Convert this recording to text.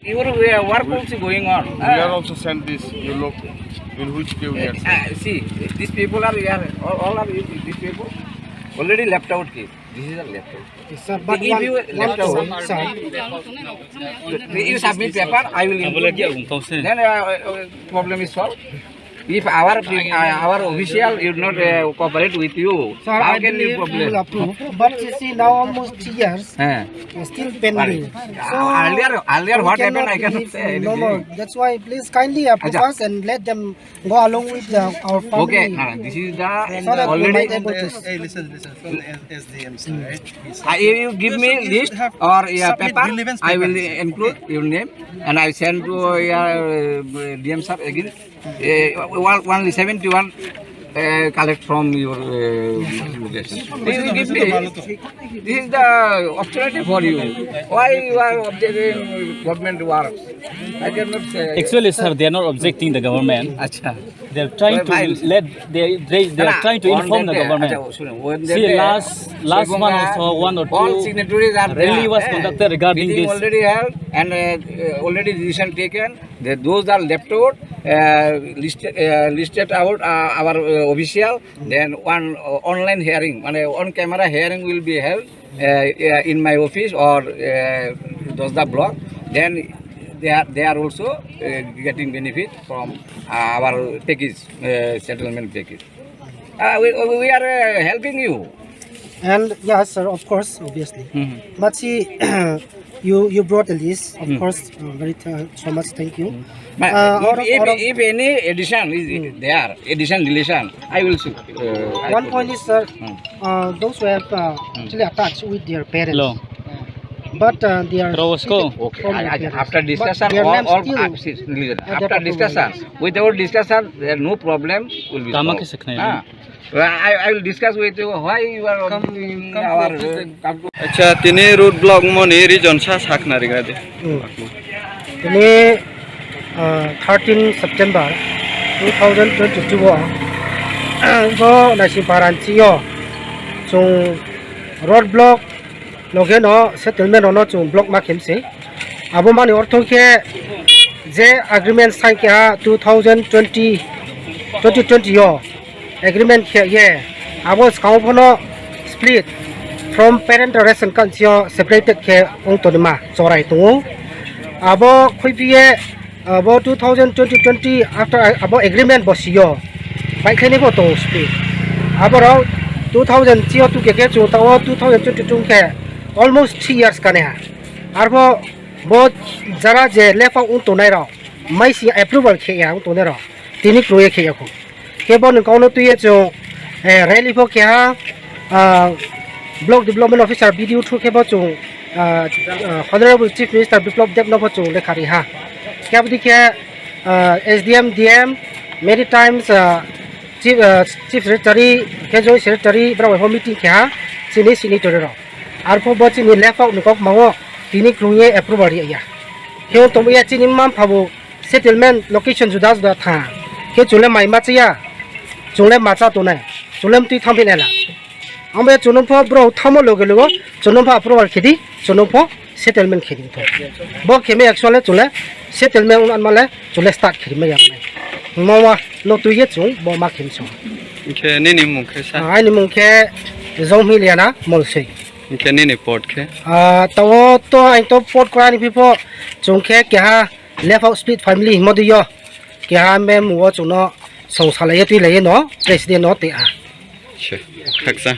Your work also going on. We are also sent this. You look in which queue we are sent. See, these people are here. All are these people already left out case. This is a left out. Sir, but If you left out, sir, you submit paper, I will include. Then problem is solved. If our official will not cooperate with you, sir, how I can you believe you will problem? approve. But you see, now almost 3 years, still pending. Earlier what happened, I cannot leave say. no more. That's why please kindly approve Acha. us and let them go along with our family. Okay, this is the So that we already. might able to. Hey, listen. From SDM, sir, right? If you give me list or submit paper, grievance I will papers. include your name and I send to your DM sir again. Only 71 collect from your location. This will give me. This is the opportunity for you. Why you are objecting government works? I cannot say. Actually, sir, they are not objecting the government. Acha. They are trying to they are trying to inform the government. See, last one also one or all two signatories are rally there. was conducted regarding Meeting this. already held and already decision taken. Those are left out, listed out our official. Then one online hearing, on camera hearing will be held in my office or Dasda block. Then they are also getting benefit from our package, settlement package. We are helping you. And yes, sir, of course, obviously. But see, you brought a list, of course. So much thank you. But if any addition is there, addition, deletion, I will. One point is, sir, those who have actually attached with their parents, Hello. but they are Okay. from their parents. After discussion, But their name still after discussion, without discussion, there no problem will be Kama solved. ke sakna hai? I will discuss with you why you are come to. अच्छा तिने road block money region सा साखना रिगा दे Ini 13 September 2022 go nasi parancio chung road block loge no settlement no chung block ma kemse abo mani ortho ke je agreement sign ke 2020 yo agreement ke ye abo skau phono split from parent ration card separated ke ong tonima chorai tu abo khuipiye abo 2020 after abo agreement bosio bai khani bo to split abo ro 2002 ke chu tawo 2022 ke almost 3 years kane arbo bo jara je lefa ong tonai ro mai si approval ke ya ong tonai ro tini kroye ke ya ko ke bon kono tu ye chu rally bo ke ha block development officer video through ke bo chu honorable chief minister biplop dev no bo chu lekhari ha ke bdi ke SDM DM many times chief secretary ke joint secretary bra ho meeting ke ha sini senator ro arpo bo chini left out nikok mawo tini kroye approval ya ke to ya chini mam phabu settlement location judas da tha ke chule mai ma chia chule ma cha to nai chulem ti thambi nela ambe chunumpo bro thamo loge logo chunumpo approval khedi chunumpo settlement khedi to bo kheme actually chule settlement an male chule start khedi ma yam nai mama no tu ye chung bo ma khem chung के ने निमु के सा ai ni mung khe zong mi liana mol sei के ने port के tawo to ai to port kra ni pipo chung khe kya left out split family modu yo kya mem wo chung no song sala ye tu le no president no te a अच्छा खक्सा